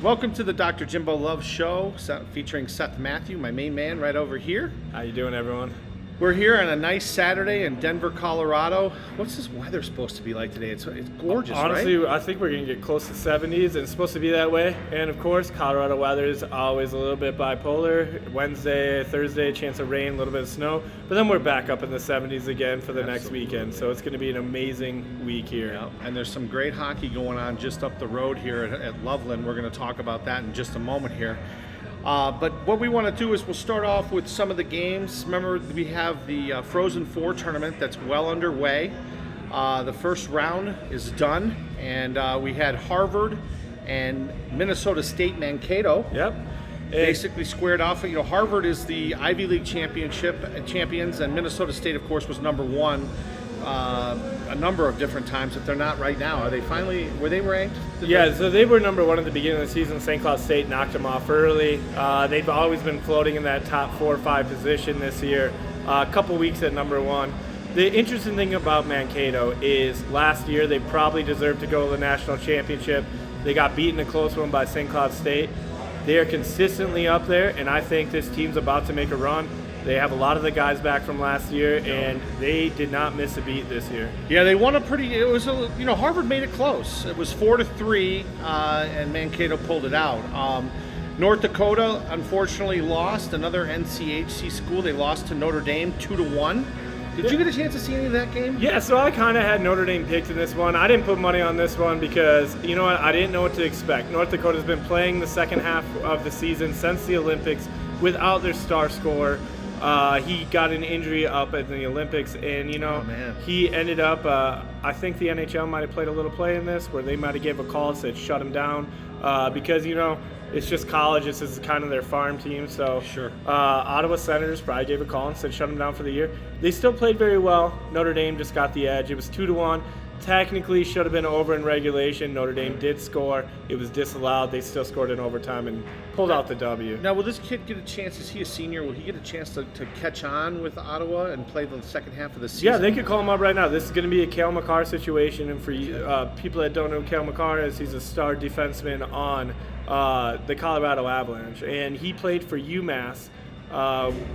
Welcome to the Dr. Jimbo Love Show, featuring Seth Matthew, my main man right over here. How you doing, everyone? We're here on a nice Saturday in Denver, Colorado. What's this weather supposed to be like today? It's gorgeous, Honestly, right? I think we're going to get close to 70s, and it's supposed to be that way. And, of course, Colorado weather is always a little bit bipolar. Wednesday, Thursday, chance of rain, a little bit of snow. But then we're back up in the 70s again for the next weekend. So it's going to be an amazing week here. Yeah. And there's some great hockey going on just up the road here at Loveland. We're going to talk about that in just a moment here. But what we want to do is we'll start off with some of the games. Remember, we have the Frozen Four tournament that's well underway. The first round is done, and we had Harvard and Minnesota State Mankato. Yep. Basically squared off. You know, Harvard is the Ivy League champions, and Minnesota State, of course, was number one a number of different times. If they're not right now, were they ranked? So they were number one at the beginning of the season. St. Cloud State knocked them off early. They've always been floating in that top 4 or 5 position this year. A couple weeks at number one. The interesting thing about Mankato is last year they probably deserved to go to the national championship. They got beaten a close one by St. Cloud State. They are consistently up there, and I think this team's about to make a run. They have a lot of the guys back from last year, and they did not miss a beat this year. Yeah, they won Harvard made it close. It was 4-3, and Mankato pulled it out. North Dakota, unfortunately, lost. Another NCHC school. They lost to Notre Dame 2-1. Did you get a chance to see any of that game? Yeah, so I kind of had Notre Dame picked in this one. I didn't put money on this one because, you know what, I didn't know what to expect. North Dakota's been playing the second half of the season since the Olympics without their star scorer. He got an injury up at the Olympics, and, he ended up, I think the NHL might have played a little play in this where they might have gave a call and said shut him down because, it's just college. This is kind of their farm team. So sure. Ottawa Senators probably gave a call and said shut him down for the year. They still played very well. Notre Dame just got the edge. It was 2-1. Technically should have been over in regulation. Notre Dame did score. It was disallowed. They still scored in overtime and pulled out the W. Now, will this kid get a chance? Is he a senior? Will he get a chance to catch on with Ottawa and play the second half of the season? Yeah, they could call him up right now. This is going to be a Cale Makar situation. And for people that don't know who Cale Makar is, he's a star defenseman on the Colorado Avalanche. And he played for UMass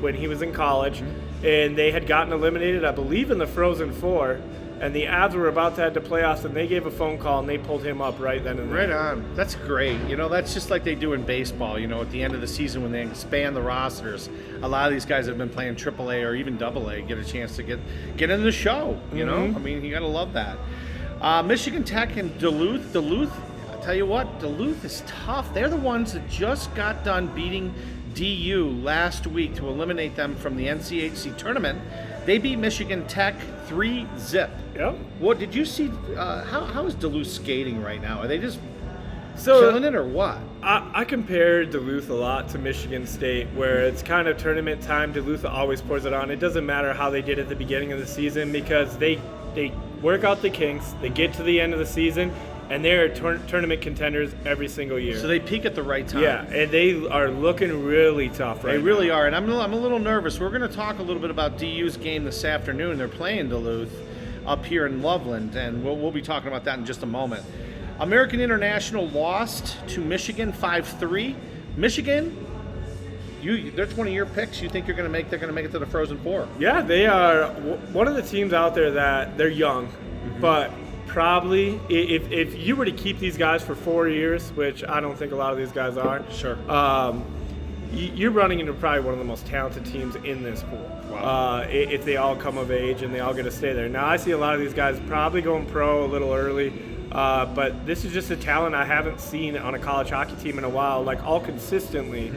when he was in college. And they had gotten eliminated, I believe, in the Frozen Four. And the Avs were about to head to playoffs, and they gave a phone call, and they pulled him up right then and there. Right on. That's great. That's just like they do in baseball. At the end of the season when they expand the rosters, a lot of these guys have been playing AAA or even AA get a chance to get into the show. I mean, you got to love that. Michigan Tech and Duluth. I tell you what, Duluth is tough. They're the ones that just got done beating DU last week to eliminate them from the NCHC tournament. They beat Michigan Tech 3-0. Yep. What did you see? How is Duluth skating right now? Are they just killing it or what? I compare Duluth a lot to Michigan State, where it's kind of tournament time. Duluth always pours it on. It doesn't matter how they did at the beginning of the season because they work out the kinks. They get to the end of the season, and they're tournament contenders every single year. So they peak at the right time. Yeah, and they are looking really tough right now. They really are, and I'm a little nervous. We're going to talk a little bit about DU's game this afternoon. They're playing Duluth up here in Loveland, and we'll be talking about that in just a moment. American International lost to Michigan 5-3. Michigan, they're one of your picks. You think they're going to make it to the Frozen Four? Yeah, they are one of the teams out there that they're young, but probably, if you were to keep these guys for 4 years, which I don't think a lot of these guys are, sure, you're running into probably one of the most talented teams in this pool. Wow. If they all come of age and they all get to stay there. Now, I see a lot of these guys probably going pro a little early, but this is just a talent I haven't seen on a college hockey team in a while, like all consistently.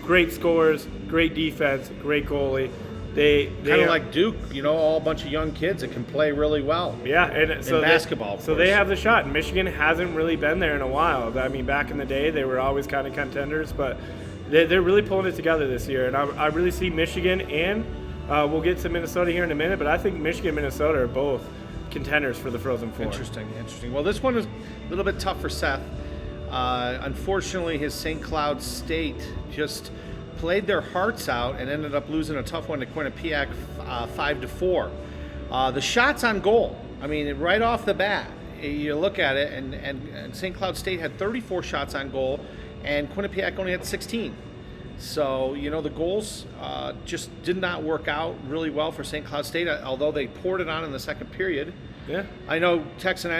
Great scores, great defense, great goalie. They kind of like Duke, all a bunch of young kids that can play really well. Yeah, and so basketball. So they have the shot. And Michigan hasn't really been there in a while. I mean, back in the day, they were always kind of contenders, but they're really pulling it together this year. And I really see Michigan and we'll get to Minnesota here in a minute, but I think Michigan and Minnesota are both contenders for the Frozen Four. Interesting. Well, this one is a little bit tough for Seth. Unfortunately, his St. Cloud State just played their hearts out and ended up losing a tough one to Quinnipiac 5-4. The shots on goal, I mean, right off the bat, you look at it, and St. Cloud State had 34 shots on goal, and Quinnipiac only had 16. So, the goals just did not work out really well for St. Cloud State, although they poured it on in the second period. Yeah. I know Seth and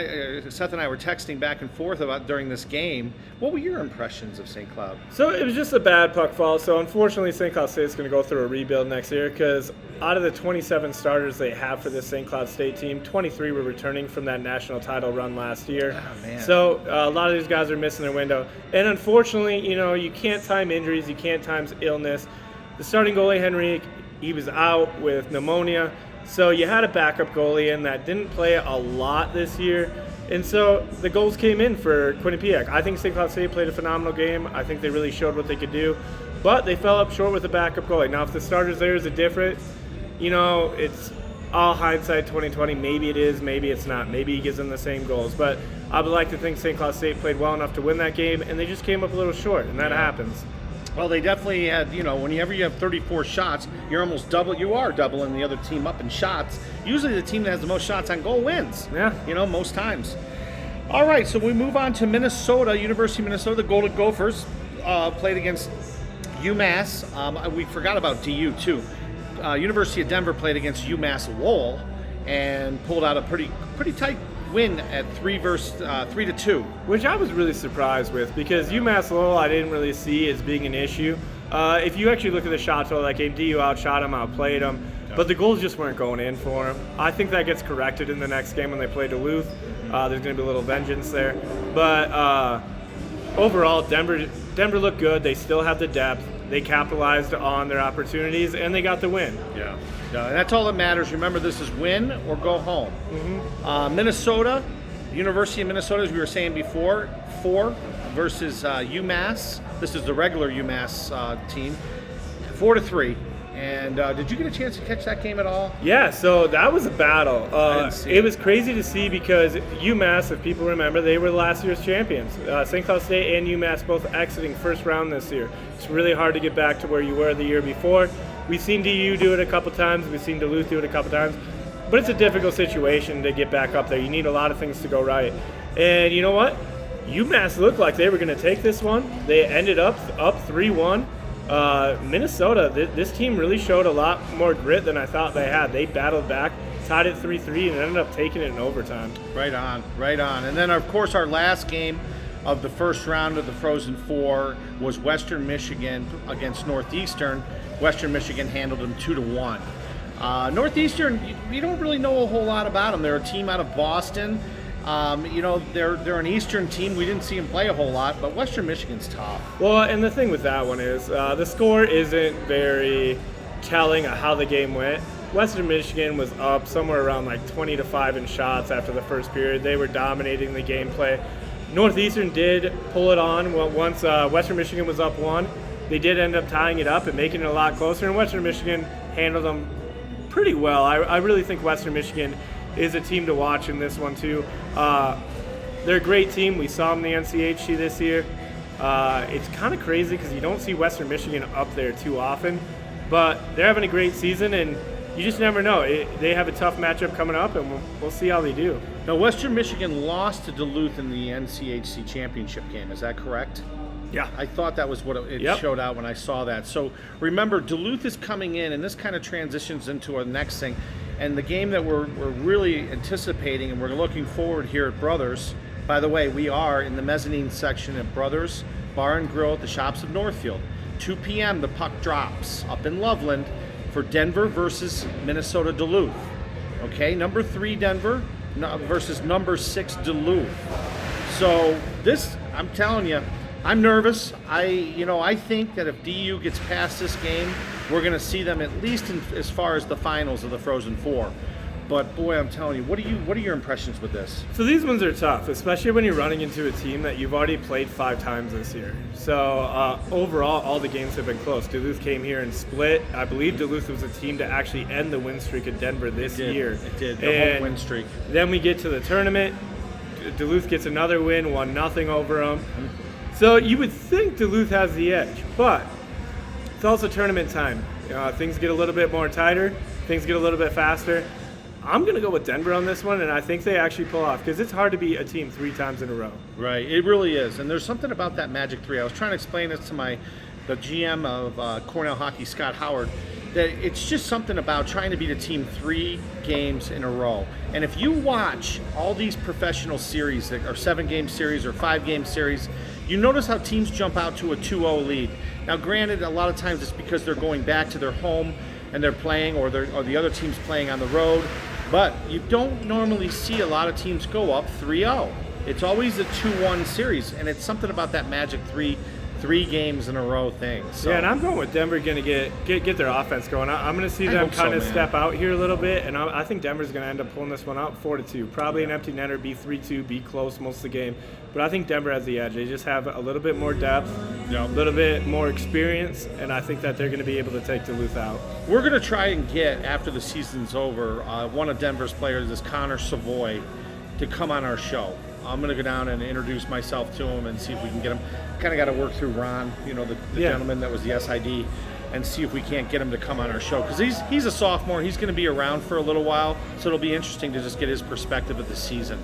I were texting back and forth about during this game. What were your impressions of St. Cloud? So it was just a bad puck fall. So unfortunately, St. Cloud State is going to go through a rebuild next year because out of the 27 starters they have for this St. Cloud State team, 23 were returning from that national title run last year. Oh, man. So a lot of these guys are missing their window. And unfortunately, you can't time injuries. You can't time illness. The starting goalie, Henrique, he was out with pneumonia. So you had a backup goalie in that didn't play a lot this year. And so the goals came in for Quinnipiac. I think St. Cloud State played a phenomenal game. I think they really showed what they could do. But they fell up short with the backup goalie. Now, if the starters there is a different, it's all hindsight 2020. Maybe it is, maybe it's not. Maybe he gives them the same goals. But I would like to think St. Cloud State played well enough to win that game, and they just came up a little short, and that happens. Well, they definitely had, whenever you have 34 shots, you are doubling the other team up in shots. Usually the team that has the most shots on goal wins. Yeah. Most times. All right, so we move on to Minnesota, University of Minnesota. The Golden Gophers played against UMass. We forgot about DU, too. University of Denver played against UMass Lowell and pulled out a pretty tight win at 3-2, which I was really surprised with because UMass Lowell I didn't really see as being an issue. If you actually look at the shot total, that game, DU outshot them, outplayed them, but the goals just weren't going in for them. I think that gets corrected in the next game when they play Duluth. There's going to be a little vengeance there, but overall, Denver looked good. They still have the depth. They capitalized on their opportunities, and they got the win. Yeah, and that's all that matters. Remember, this is win or go home. Mm-hmm. Minnesota, University of Minnesota, as we were saying before, 4 versus UMass. This is the regular UMass team, 4-3. And did you get a chance to catch that game at all? Yeah, so that was a battle. It was crazy to see because UMass, if people remember, they were last year's champions. St. Cloud State and UMass both exiting first round this year. It's really hard to get back to where you were the year before. We've seen DU do it a couple times. We've seen Duluth do it a couple times. But it's a difficult situation to get back up there. You need a lot of things to go right. And you know what? UMass looked like they were going to take this one. They ended up 3-1. Minnesota, this team really showed a lot more grit than I thought they had. They battled back, tied it 3-3, and ended up taking it in overtime. Right on. And then, of course, our last game of the first round of the Frozen Four was Western Michigan against Northeastern. Western Michigan handled them 2-1. Northeastern, you don't really know a whole lot about them. They're a team out of Boston. They're an Eastern team. We didn't see them play a whole lot, but Western Michigan's tough. Well, and the thing with that one is the score isn't very telling of how the game went. Western Michigan was up somewhere around like 20-5 in shots after the first period. They were dominating the gameplay. Northeastern did pull it on once Western Michigan was up 1. They did end up tying it up and making it a lot closer, and Western Michigan handled them pretty well. I really think Western Michigan is a team to watch in this one too. They're a great team. We saw them in the NCHC this year. It's kind of crazy because you don't see Western Michigan up there too often, but they're having a great season, and you just never know. They have a tough matchup coming up, and we'll see how they do. Now, Western Michigan lost to Duluth in the NCHC championship game. Is that correct? Yeah. I thought that was what it showed out when I saw that. So remember, Duluth is coming in, and this kind of transitions into our next thing. And the game that we're really anticipating and we're looking forward here at Brothers, by the way, we are in the mezzanine section at Brothers Bar and Grill at the Shops of Northfield. 2 p.m. the puck drops up in Loveland for Denver versus Minnesota Duluth. Okay, number 3 Denver versus number 6 Duluth. So this, I'm telling you, I'm nervous. I think that if DU gets past this game, we're going to see them at least as far as the finals of the Frozen Four. But boy, I'm telling you, what are your impressions with this? So these ones are tough, especially when you're running into a team that you've already played 5 times this year. So overall, all the games have been close. Duluth came here and split. I believe Duluth was a team to actually end the win streak of Denver this year. It did. The whole win streak. Then we get to the tournament. Duluth gets another win, 1-0 over them. So you would think Duluth has the edge, but it's also tournament time. Things get a little bit more tighter. Things get a little bit faster. I'm going to go with Denver on this one, and I think they actually pull off because it's hard to beat a team 3 times in a row. Right, it really is. And there's something about that Magic 3. I was trying to explain this to the GM of Cornell Hockey, Scott Howard, that it's just something about trying to beat a team 3 games in a row. And if you watch all these professional series that are 7-game series or 5-game series, you notice how teams jump out to a 2-0 lead. Now, granted, a lot of times it's because they're going back to their home and they're playing, or the other team's playing on the road. But you don't normally see a lot of teams go up 3-0. It's always a 2-1 series, and it's something about that Magic 3 games in a row thing. So. Yeah, and I'm going with Denver going to get their offense going. I'm going to see them kind of step out here a little bit, and I think Denver's going to end up pulling this one out 4-2. Probably an empty netter, be 3-2, be close most of the game. But I think Denver has the edge. They just have a little bit more depth, a little bit more experience, and I think that they're going to be able to take Duluth out. We're going to try and get, after the season's over, one of Denver's players, this Connor Savoy, to come on our show. I'm going to go down and introduce myself to him and see if we can get him. Kind of got to work through Ron, the gentleman that was the SID, and see if we can't get him to come on our show. Because he's a sophomore. He's going to be around for a little while, so it'll be interesting to just get his perspective of the season.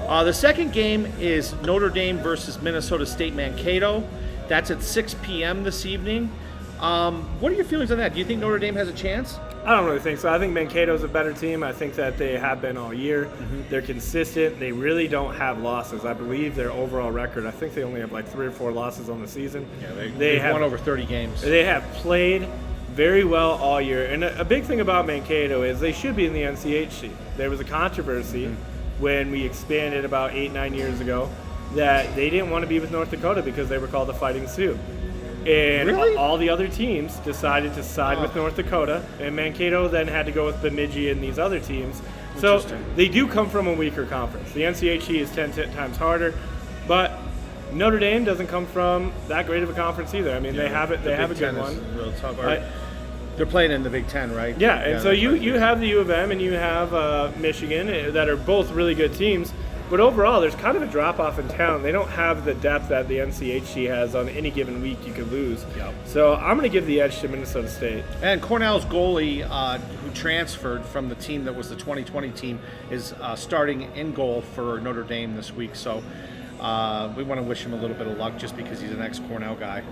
The second game is Notre Dame versus Minnesota State Mankato. That's at 6 p.m. this evening. What are your feelings on that? Do you think Notre Dame has a chance? I don't really think so. I think Mankato's a better team. I think that they have been all year. Mm-hmm. They're consistent. They really don't have losses. I believe their overall record, I think they only have like 3 or 4 losses on the season. Yeah, they've won over 30 games. They have played very well all year. And a big thing about Mankato is they should be in the NCHC. There was a controversy when we expanded about 8-9 years ago that they didn't want to be with North Dakota because they were called the Fighting Sioux. And really? All the other teams decided to side with North Dakota, and Mankato then had to go with Bemidji and these other teams. So they do come from a weaker conference. The NCHC is 10 times harder, but Notre Dame doesn't come from that great of a conference either. I mean, they have it. They have a good one. Real tough. They're playing in the Big Ten, right? Yeah, and so you have the U of M and you have Michigan that are both really good teams. But overall, there's kind of a drop-off in talent. They don't have the depth that the NCHC has on any given week you could lose. Yep. So I'm going to give the edge to Minnesota State. And Cornell's goalie, who transferred from the team that was the 2020 team, is starting in goal for Notre Dame this week. So we want to wish him a little bit of luck just because he's an ex-Cornell guy.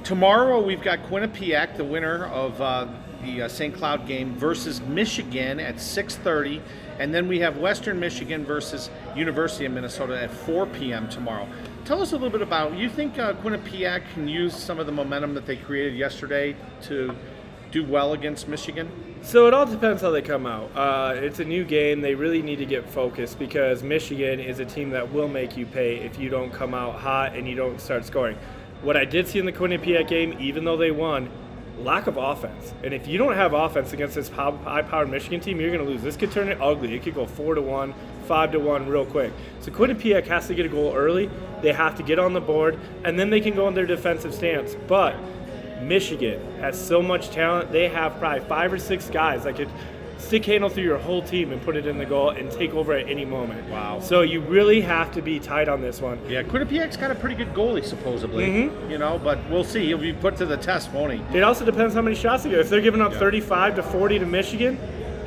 Tomorrow, we've got Quinnipiac, the winner of the St. Cloud game, versus Michigan at 6:30. And then we have Western Michigan versus University of Minnesota at 4 p.m. tomorrow. Tell us a little bit about, you think Quinnipiac can use some of the momentum that they created yesterday to do well against Michigan? So it all depends how they come out. It's a new game. They really need to get focused because Michigan is a team that will make you pay if you don't come out hot and you don't start scoring. What I did see in the Quinnipiac game, even though they won, lack of offense. And if you don't have offense against this high-powered Michigan team, you're going to lose. This could turn it ugly. It could go 4-1, 5-1 real quick. So Quinnipiac has to get a goal early. They have to get on the board, and then they can go in their defensive stance. But Michigan has so much talent. They have probably 5 or 6 guys that could stick handle through your whole team and put it in the goal and take over at any moment. Wow. So you really have to be tight on this one. Yeah, Quinnipiac's got a pretty good goalie, supposedly, but we'll see. He'll be put to the test, won't he? It also depends how many shots they get. If they're giving up 35 to 40 to Michigan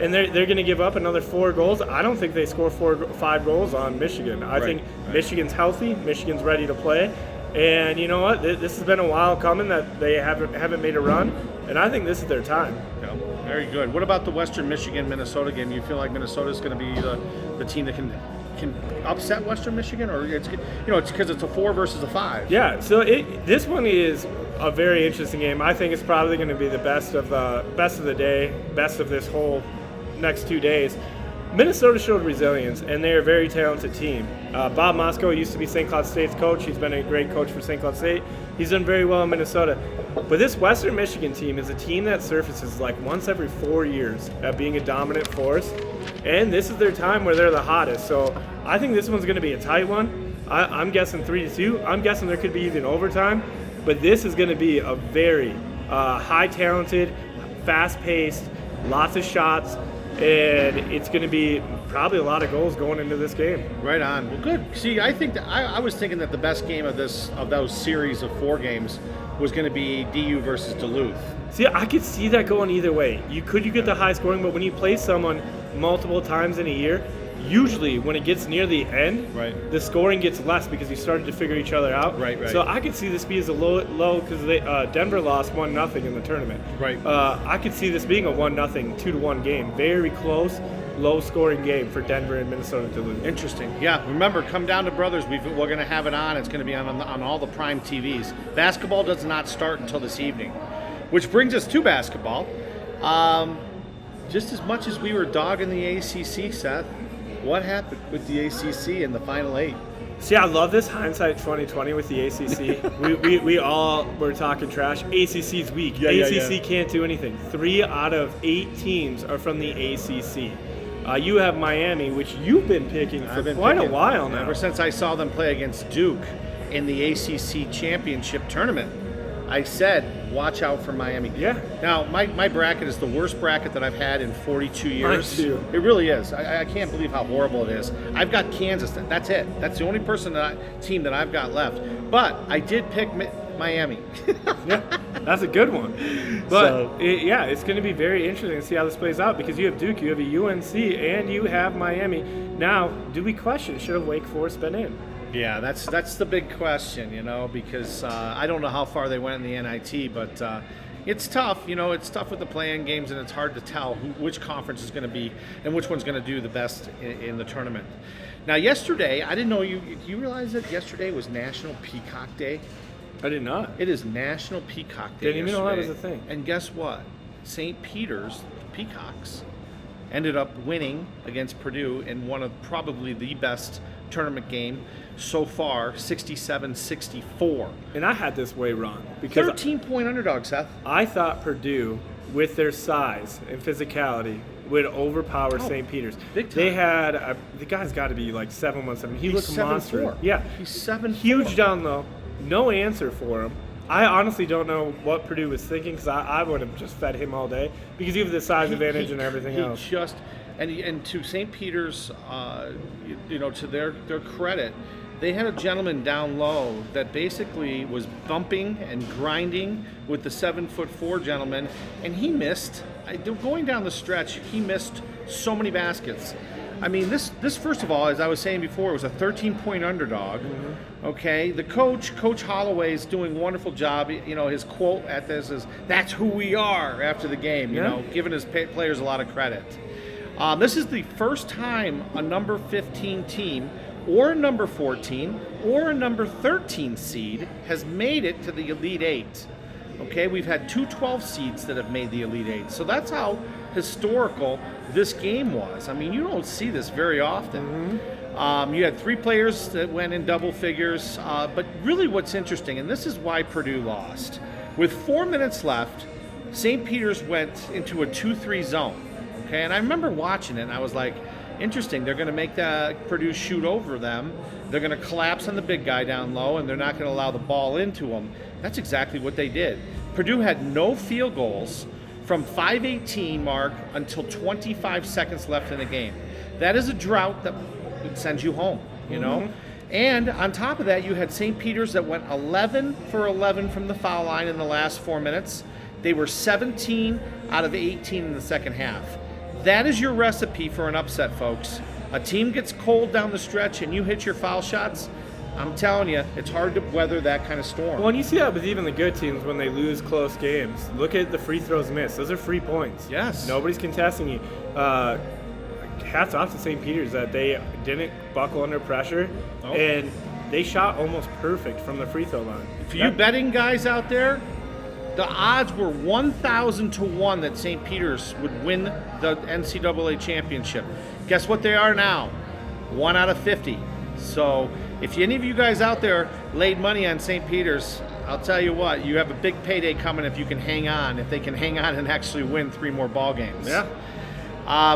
and they're going to give up another 4 goals, I don't think they score 5 goals on Michigan. I think Michigan's healthy, Michigan's ready to play. And you know what? This has been a while coming that they haven't made a run, and I think this is their time. Yeah, very good. What about the Western Michigan-Minnesota game? You feel like Minnesota's going to be the team that can upset Western Michigan, or it's because it's a 4 versus a 5? Yeah. So this one is a very interesting game. I think it's probably going to be the best of the day, best of this whole next 2 days. Minnesota showed resilience, and they're a very talented team. Bob Mosko used to be St. Cloud State's coach. He's been a great coach for St. Cloud State. He's done very well in Minnesota. But this Western Michigan team is a team that surfaces like once every 4 years at being a dominant force, and this is their time where they're the hottest. So I think this one's going to be a tight one. I'm guessing 3-2. I'm guessing there could be even overtime, but this is going to be a very high-talented, fast-paced, lots of shots, and it's going to be probably a lot of goals going into this game. Right on. Well, good. See, I think I was thinking that the best game of those series of 4 games was going to be DU versus Duluth. See, I could see that going either way. You get the high scoring, but when you play someone multiple times in a year, usually when it gets near the end, Right. the scoring gets less because you started to figure each other out. Right. So I could see this be as a low because Denver lost 1-0 in the tournament. Right. I could see this being a 1-0, 2-1 game. Very close, low-scoring game for Denver and Minnesota to lose. Interesting. Yeah, remember, come down to Brothers. We're going to have it on. It's going to be on all the prime TVs. Basketball does not start until this evening, which brings us to basketball. Just as much as we were dogging the ACC, Seth, what happened with the ACC in the Final Eight? See, I love this hindsight 2020 with the ACC. we all were talking trash. ACC's weak. ACC can't do anything. 3 out of 8 teams are from the ACC. You have Miami, which you've been picking for quite a while now. Ever since I saw them play against Duke in the ACC championship tournament, I said, watch out for Miami. Yeah. Now, my bracket is the worst bracket that I've had in 42 years. Mine too. It really is. I can't believe how horrible it is. I've got Kansas. That's it. That's the only team that I've got left. But I did pick Miami. Yeah, that's a good one. But it's going to be very interesting to see how this plays out because you have Duke, you have a UNC, and you have Miami. Now, do we question, should have Wake Forest been in? Yeah, that's the big question, because I don't know how far they went in the NIT, but it's tough. It's tough with the play-in games, and it's hard to tell which conference is going to be and which one's going to do the best in the tournament. Now, yesterday, I didn't know you realize that yesterday was National Peacock Day? I did not. It is National Peacock Day. Didn't even know that was a thing. And guess what? St. Peter's Peacocks ended up winning against Purdue in one of probably the best tournament game so far, 67-64. And I had this way wrong. Because 13-point underdog, Seth. I thought Purdue, with their size and physicality, would overpower St. Peter's. Big time. They had, the guy's got to be like 7'17". He looked monstrous. Yeah. He's 7'4". Huge down low. No answer for him. I honestly don't know what Purdue was thinking because I would have just fed him all day because you have the size advantage and everything else. And to St. Peter's, to their credit, they had a gentleman down low that basically was bumping and grinding with the 7'4" gentleman, and he missed. Going down the stretch, he missed so many baskets. I mean, this first of all, as I was saying before, was a 13-point underdog. Mm-hmm. Okay, the Coach Holloway is doing a wonderful job. His quote at this is, "That's who we are," after the game. Giving his players a lot of credit. This is the first time a number 15 team or a number 14 or a number 13 seed has made it to the Elite Eight. Okay, we've had 2 12 seeds that have made the Elite Eight. So that's how historical this game was. I mean, you don't see this very often. Mm-hmm. You had 3 players that went in double figures. But really what's interesting, and this is why Purdue lost, with 4 minutes left, St. Peter's went into a 2-3 zone. Okay, and I remember watching it, and I was like, interesting. They're going to make Purdue shoot over them. They're going to collapse on the big guy down low, and they're not going to allow the ball into them. That's exactly what they did. Purdue had no field goals from 5:18 mark until 25 seconds left in the game. That is a drought that sends you home, Mm-hmm. And on top of that, you had St. Peter's that went 11 for 11 from the foul line in the last 4 minutes. They were 17 out of 18 in the second half. That is your recipe for an upset, folks. A team gets cold down the stretch and you hit your foul shots, I'm telling you, it's hard to weather that kind of storm. Well, and you see that with even the good teams when they lose close games. Look at the free throws missed. Those are free points. Yes. Nobody's contesting you. Hats off to St. Peter's that they didn't buckle under pressure, and they shot almost perfect from the free throw line. For you betting guys out there, the odds were 1,000 to 1 that St. Peter's would win the NCAA championship. Guess what they are now? 1 out of 50. So if any of you guys out there laid money on St. Peter's, I'll tell you what, you have a big payday coming if you can hang on, if they can hang on and actually win 3 more ball games. Yeah.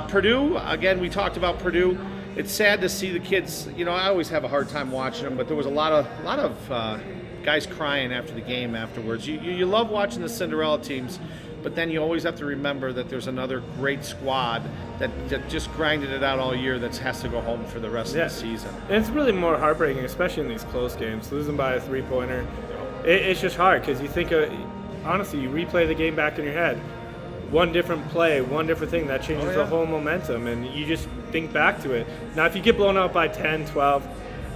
Purdue, again, we talked about Purdue. It's sad to see the kids, I always have a hard time watching them, but there was a lot of guys crying after the game afterwards. You love watching the Cinderella teams, but then you always have to remember that there's another great squad that just grinded it out all year that has to go home for the rest of the season. And it's really more heartbreaking, especially in these close games. Losing by a 3-pointer, it's just hard because you think, honestly, you replay the game back in your head. one different play, one different thing, that changes the whole momentum, and you just think back to it. Now, if you get blown out by 10, 12,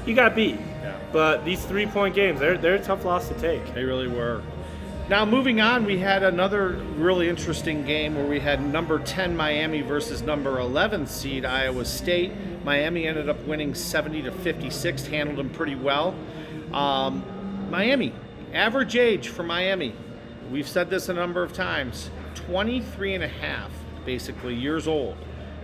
you got beat. Yeah. But these 3-point games, they're a tough loss to take. They really were. Now, moving on, we had another really interesting game where we had number 10 Miami versus number 11 seed Iowa State. Miami ended up winning 70-56, handled them pretty well. Miami, average age for Miami, we've said this a number of times, 23 and a half, basically, years old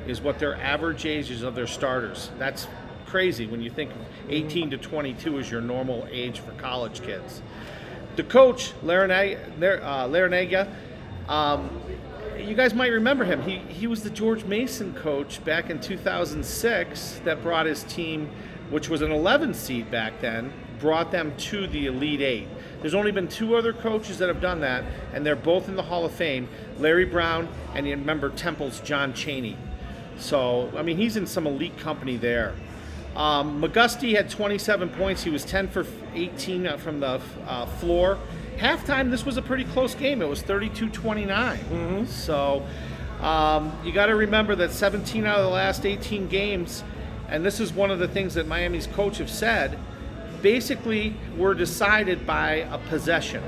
is what their average age is of their starters. That's crazy when you think 18 to 22 is your normal age for college kids. The coach, Larinaga, you guys might remember him. He was the George Mason coach back in 2006 that brought his team, which was an 11 seed back then, brought them to the Elite Eight. There's only been 2 other coaches that have done that, and they're both in the Hall of Fame, Larry Brown and you remember Temple's John Chaney. So, I mean, he's in some elite company there. McGusty had 27 points. He was 10 for 18 from the floor. Halftime, this was a pretty close game. It was 32-29. So you got to remember that 17 out of the last 18 games, and this is one of the things that Miami's coach have said, basically were decided by a possession.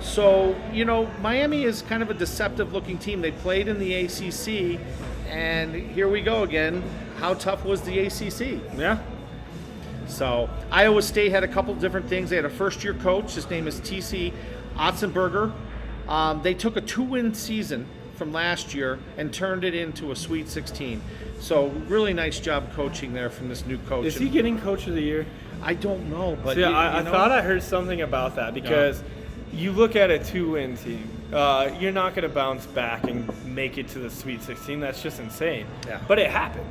So, you know, Miami is kind of a deceptive-looking team. They played in the ACC, and here we go again. How tough was the ACC? Yeah. So Iowa State had a couple different things. They had a first-year coach. His name is T.C. Otzenberger. They took a 2-win season from last year and turned it into a Sweet 16. So really nice job coaching there from this new coach. Is he getting Coach of the Year? I don't know, but See, I thought I heard something about that because you look at a 2-win team. You're not going to bounce back and make it to the Sweet 16. That's just insane. Yeah. But it happened.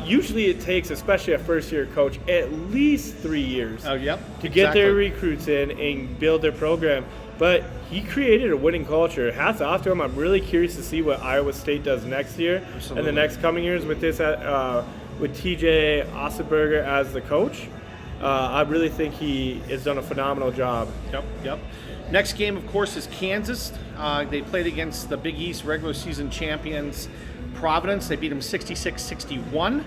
Usually it takes, especially a first-year coach, at least 3 years to get their recruits in and build their program. But he created a winning culture. Hats off to him. I'm really curious to see what Iowa State does next year and the next coming years with this with T.J. Otzenberger as the coach. I really think he has done a phenomenal job. Yep. Next game, of course, is Kansas. They played against the Big East regular season champions, Providence. They beat them 66-61.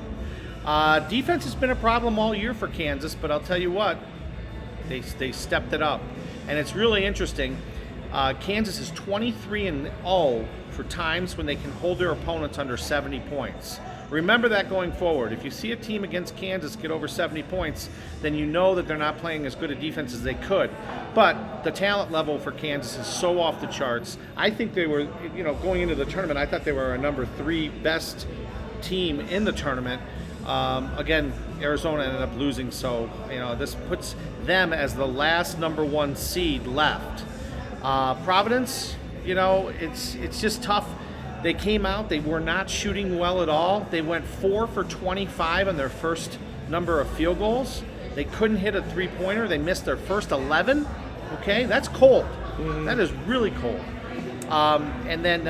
Defense has been a problem all year for Kansas, but I'll tell you what, they stepped it up. And it's really interesting. Kansas is 23-0 for times when they can hold their opponents under 70 points. Remember that going forward. If you see a team against Kansas get over 70 points, then you know that they're not playing as good a defense as they could. But the talent level for Kansas is so off the charts. I think they were, going into the tournament, I thought they were a number 3 best team in the tournament. Again, Arizona ended up losing, so this puts them as the last number 1 seed left. Providence, it's just tough. They came out, they were not shooting well at all. They went 4 for 25 on their first number of field goals. They couldn't hit a 3-pointer. They missed their first 11. Okay, that's cold. That is really cold. And then,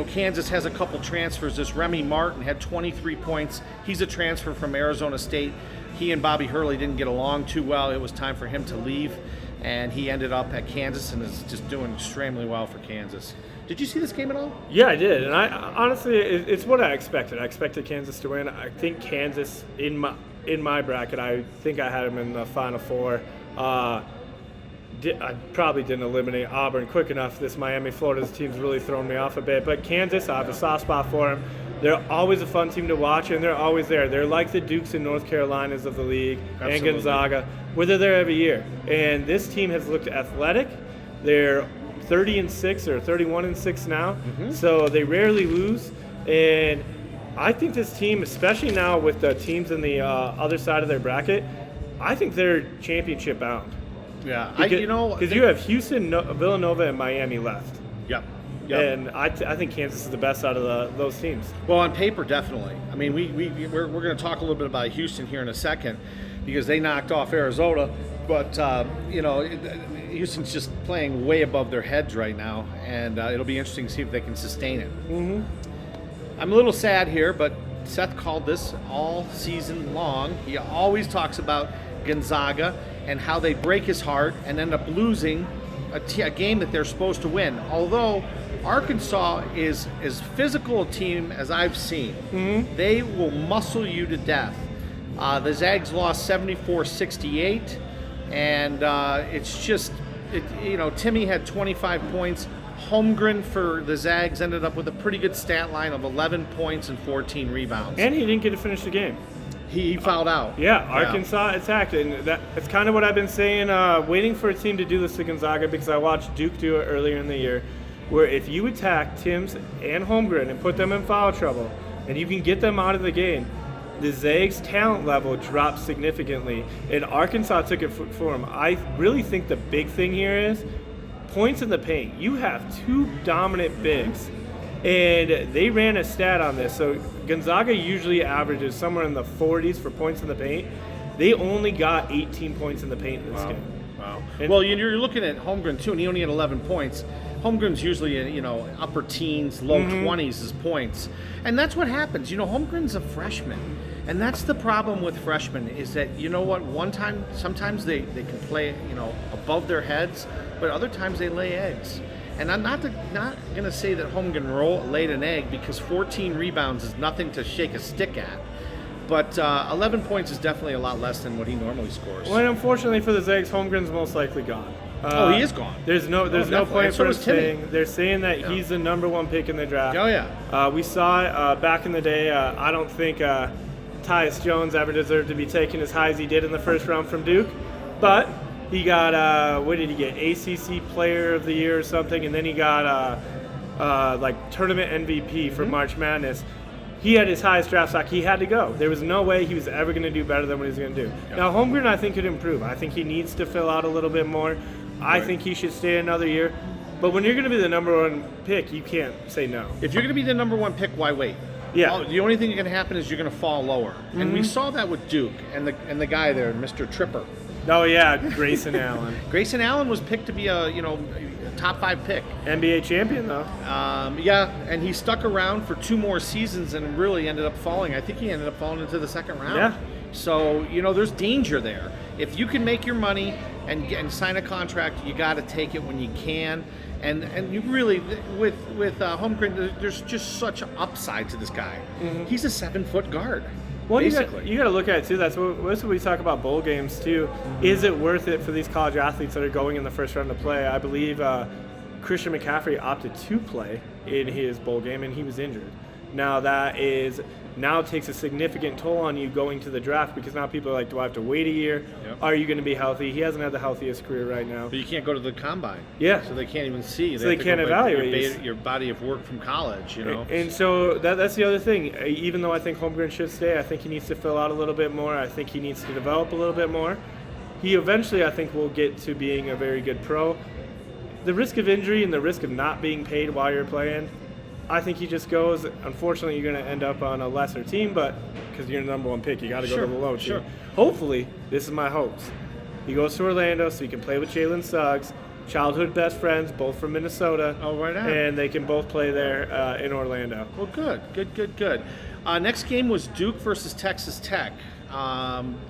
Kansas has a couple transfers. This Remy Martin had 23 points. He's a transfer from Arizona State. He and Bobby Hurley didn't get along too well. It was time for him to leave, and he ended up at Kansas and is just doing extremely well for Kansas. Did you see this game at all? Yeah, I did, and I honestly, it's what I expected. I expected Kansas to win. I think Kansas in my bracket, I think I had them in the Final Four. I probably didn't eliminate Auburn quick enough. This Miami-Florida team's really thrown me off a bit, but Kansas, I have a soft spot for them. They're always a fun team to watch, and they're always there. They're like the Dukes and North Carolinas of the league. Absolutely. And Gonzaga, where they're there every year. And this team has looked athletic. They're 30-6 or 31-6 now, so they rarely lose. And I think this team, especially now with the teams in the other side of their bracket, I think they're championship bound. Yeah, because you have Houston, Villanova, and Miami left. Yep. And I think Kansas is the best out of those teams. Well, on paper, definitely. I mean, we're going to talk a little bit about Houston here in a second because they knocked off Arizona, but Houston's just playing way above their heads right now, and it'll be interesting to see if they can sustain it. I'm a little sad here, but Seth called this all season long. He always talks about Gonzaga and how they break his heart and end up losing a game that they're supposed to win. Although Arkansas is as physical a team as I've seen. Mm-hmm. They will muscle you to death. The Zags lost 74-68, and it's just, Timmy had 25 points. Holmgren for the Zags ended up with a pretty good stat line of 11 points and 14 rebounds. And he didn't get to finish the game. He fouled out. Yeah, Arkansas attacked, and that's kind of what I've been saying, waiting for a team to do this to Gonzaga, because I watched Duke do it earlier in the year, where if you attack Tims and Holmgren and put them in foul trouble, and you can get them out of the game, the Zags' talent level drops significantly, and Arkansas took it for them. I really think the big thing here is points in the paint. You have two dominant bigs, and they ran a stat on this. So Gonzaga usually averages somewhere in the 40s for points in the paint. They only got 18 points in the paint in this game. Wow. Well, you're looking at Holmgren, too, and he only had 11 points. Holmgren's usually in, upper teens, low 20s as points. And that's what happens. Holmgren's a freshman. And that's the problem with freshmen is that, sometimes they can play, above their heads, but other times they lay eggs. And I'm not going to say that Holmgren laid an egg, because 14 rebounds is nothing to shake a stick at. But 11 points is definitely a lot less than what he normally scores. Well, and unfortunately for the Zags, Holmgren's most likely gone. He is gone. There's no point for him staying. They're saying that he's the number one pick in the draft. Oh, yeah. We saw it back in the day. I don't think Tyus Jones ever deserved to be taken as high as he did in the first round from Duke. But he got, what did he get, ACC Player of the Year or something, and then he got tournament MVP for March Madness. He had his highest draft stock. He had to go. There was no way he was ever going to do better than what he was going to do. Yep. Now, Holmgren, I think, could improve. I think he needs to fill out a little bit more. I think he should stay another year. But when you're going to be the number one pick, you can't say no. If you're going to be the number one pick, why wait? Yeah. The only thing that's going to happen is you're going to fall lower. Mm-hmm. And we saw that with Duke and the guy there, Mr. Tripper. Oh, yeah, Grayson Allen. Grayson Allen was picked to be a top 5 pick. NBA champion, though. And he stuck around for 2 more seasons and really ended up falling. I think he ended up falling into the second round. Yeah. So, there's danger there. If you can make your money and sign a contract, you got to take it when you can. And you really, with Holmgren, there's just such an upside to this guy. Mm-hmm. He's a 7-foot guard. Well, basically. You got to look at it, too. That's what we talk about bowl games, too. Mm-hmm. Is it worth it for these college athletes that are going in the first round to play? I believe Christian McCaffrey opted to play in his bowl game, and he was injured. Now, that takes a significant toll on you going to the draft, because now people are like, do I have to wait a year? Yep. Are you going to be healthy? He hasn't had the healthiest career right now. But you can't go to the combine. Yeah. So they can't even see. So they can't evaluate your body of work from college, And so that's the other thing. Even though I think Holmgren should stay, I think he needs to fill out a little bit more. I think he needs to develop a little bit more. He eventually, I think, will get to being a very good pro. The risk of injury and the risk of not being paid while you're playing, I think he just goes. Unfortunately, you're going to end up on a lesser team, but because you're the number one pick, you got to go to the low team. Sure. Hopefully, this is my hopes. He goes to Orlando so he can play with Jalen Suggs, childhood best friends, both from Minnesota. Oh, right on. And they can both play there in Orlando. Well, good. Next game was Duke versus Texas Tech.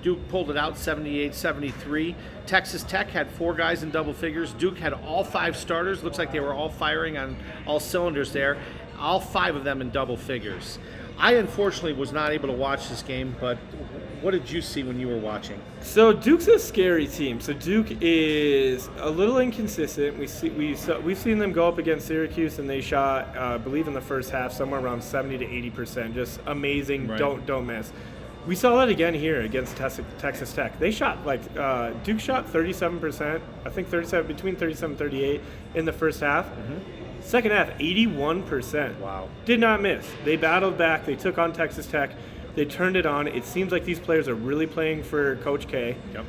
Duke pulled it out 78-73. Texas Tech had 4 guys in double figures. Duke had all 5 starters. Looks like they were all firing on all cylinders there. All 5 of them in double figures. I unfortunately was not able to watch this game, but what did you see when you were watching? So Duke's a scary team. So Duke is a little inconsistent. We've seen them go up against Syracuse, and they shot, I believe, in the first half somewhere around 70 to 80%. Just amazing. Right. Don't miss. We saw that again here against Texas Tech. They shot Duke shot 37%. I think between 37 and 38 in the first half. Mm-hmm. Second half, 81%. Wow. Did not miss. They battled back. They took on Texas Tech. They turned it on. It seems like these players are really playing for Coach K. Yep.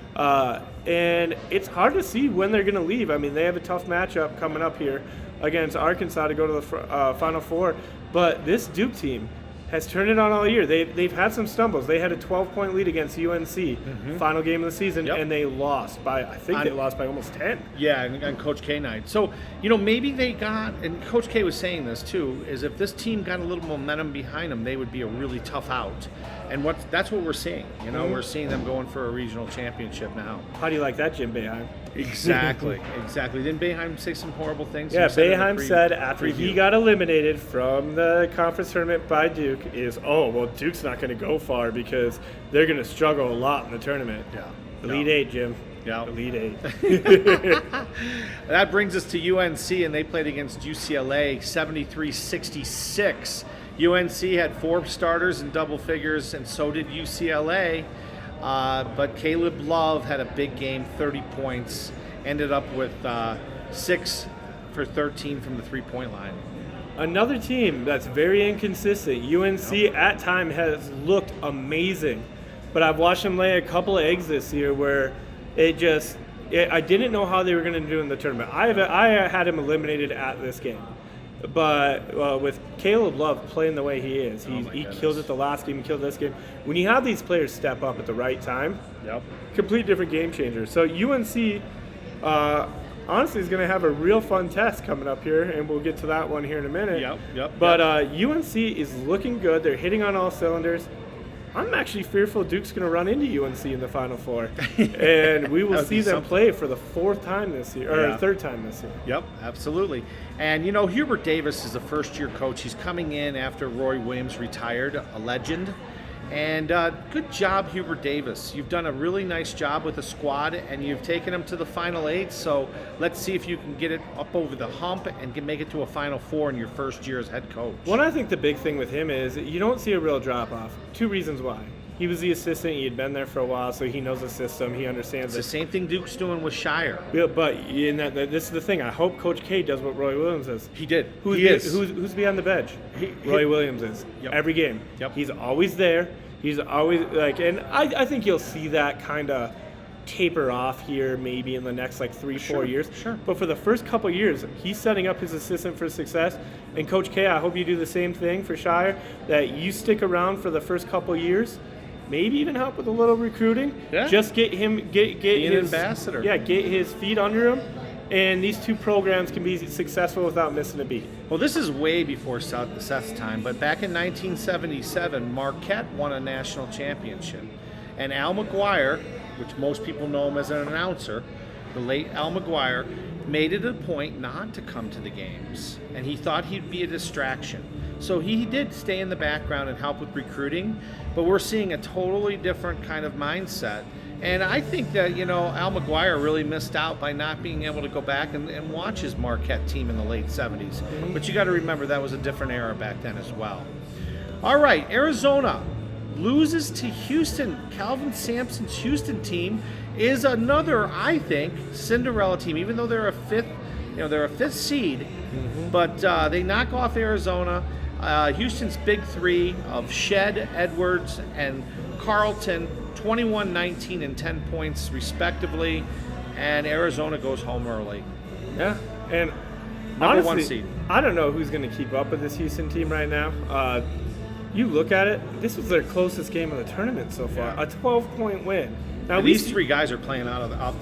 And it's hard to see when they're going to leave. I mean, they have a tough matchup coming up here against Arkansas to go to the Final Four. But this Duke team has turned it on all year. They've had some stumbles. They had a 12-point lead against UNC, final game of the season, and they lost by, they lost by almost 10. Yeah, on Coach K night. So, maybe they got, and Coach K was saying this too, is if this team got a little momentum behind them, they would be a really tough out. And that's what we're seeing. We're seeing them going for a regional championship now. How do you like that, Jimbo? Exactly. Didn't Boeheim say some horrible things? Yeah, You said in the Boeheim said after he got eliminated from the conference tournament by Duke Duke's not going to go far because they're going to struggle a lot in the tournament. Yeah. Elite Eight, Jim. Yeah. Elite Eight. That brings us to UNC, and they played against UCLA 73-66. UNC had 4 starters in double figures, and so did UCLA. But Caleb Love had a big game, 30 points, ended up with 6 for 13 from the three-point line. Another team that's very inconsistent. UNC at time has looked amazing, but I've watched them lay a couple of eggs this year where I didn't know how they were going to do in the tournament. I had him eliminated at this game. But with Caleb Love playing the way he is, he killed it the last game, he killed this game. When you have these players step up at the right time, complete different game changer. So UNC, honestly, is going to have a real fun test coming up here, and we'll get to that one here in a minute. But UNC is looking good. They're hitting on all cylinders. I'm actually fearful Duke's going to run into UNC in the Final Four, and we will see them play for the 4th time this year, or 3rd time this year. Yep, absolutely. And, Hubert Davis is a first-year coach. He's coming in after Roy Williams retired, a legend. And good job, Hubert Davis. You've done a really nice job with the squad, and you've taken them to the Final 8. So let's see if you can get it up over the hump and make it to a Final 4 in your first year as head coach. Well, I think the big thing with him is you don't see a real drop-off. 2 reasons why. He was the assistant. He had been there for a while, so he knows the system. He understands it. It's the same thing Duke's doing with Shire. Yeah, but this is the thing. I hope Coach K does what Roy Williams is. He did. Who's behind the bench? Roy Williams is. Every game. He's always there. He's always and I think you'll see that kind of taper off here maybe in the next 3-4 years. Sure. But for the first couple years, he's setting up his assistant for success. And Coach K, I hope you do the same thing for Shire, that you stick around for the first couple years. Maybe even help with a little recruiting. Yeah. Just get him get be his an ambassador. Yeah, get his feet under him, and these 2 programs can be successful without missing a beat. Well, this is way before Seth's time, but back in 1977, Marquette won a national championship, and Al McGuire, which most people know him as an announcer, the late Al McGuire, made it a point not to come to the games, and he thought he'd be a distraction. So he did stay in the background and help with recruiting, but we're seeing a totally different kind of mindset. And I think that, Al McGuire really missed out by not being able to go back and watch his Marquette team in the late 70s. Mm-hmm. But you got to remember that was a different era back then as well. All right, Arizona loses to Houston. Calvin Sampson's Houston team is another, I think, Cinderella team, even though they're a 5th seed. Mm-hmm. But they knock off Arizona. Houston's big 3 of Shed, Edwards, and Carlton, 21-19 and 10 points respectively, and Arizona goes home early. Yeah, and Number honestly, 1 seed. I don't know who's going to keep up with this Houston team right now. You look at it, this was their closest game of the tournament so far, a 12-point win. Now these 3 guys are playing off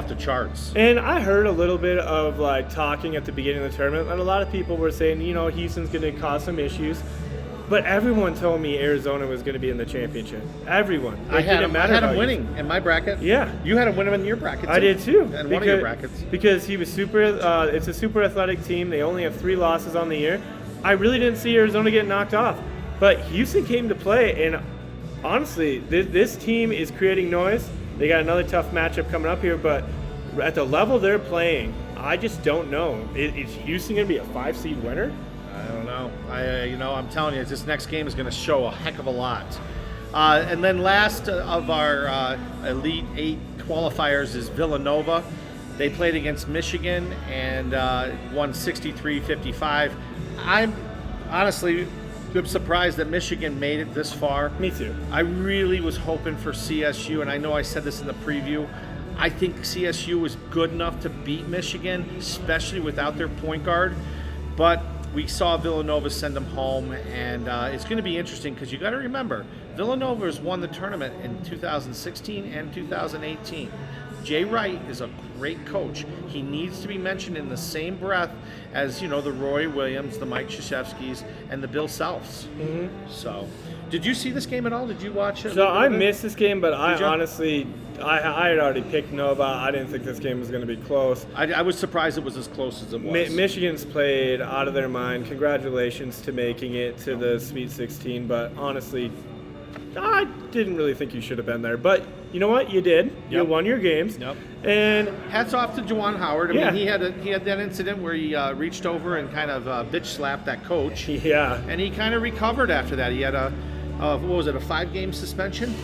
the charts. And I heard a little bit of talking at the beginning of the tournament, and a lot of people were saying, Houston's going to cause some issues. But everyone told me Arizona was going to be in the championship. Everyone. I had him winning in my bracket. Yeah. You had him winning in your bracket, too. I did, too. And one of your brackets. Because he was it's a super athletic team. They only have 3 losses on the year. I really didn't see Arizona get knocked off. But Houston came to play, and honestly, this team is creating noise. They got another tough matchup coming up here, but at the level they're playing, I just don't know. Is Houston going to be a 5-seed winner? I don't know. I'm telling you, this next game is going to show a heck of a lot. And then last of our Elite 8 qualifiers is Villanova. They played against Michigan and won 63-55. I'm honestly surprised that Michigan made it this far. Me too. I really was hoping for CSU, and I know I said this in the preview. I think CSU was good enough to beat Michigan, especially without their point guard. But we saw Villanova send them home, and it's going to be interesting because you got to remember, Villanova has won the tournament in 2016 and 2018. Jay Wright is a great coach. He needs to be mentioned in the same breath as, the Roy Williams, the Mike Krzyzewskis, and the Bill Selfs. So, did you see this game at all? Did you watch it? So I missed this game, but I honestly, I had already picked Nova. I didn't think this game was going to be close. I was surprised it was as close as it was. Michigan's played out of their mind. Congratulations to making it to the Sweet 16, but honestly, I didn't really think you should have been there. But you know what? You did. You won your games. And hats off to Juwan Howard. I mean, he had that incident where he reached over and kind of bitch slapped that coach. Yeah. And he kind of recovered after that. He had a 5-game suspension?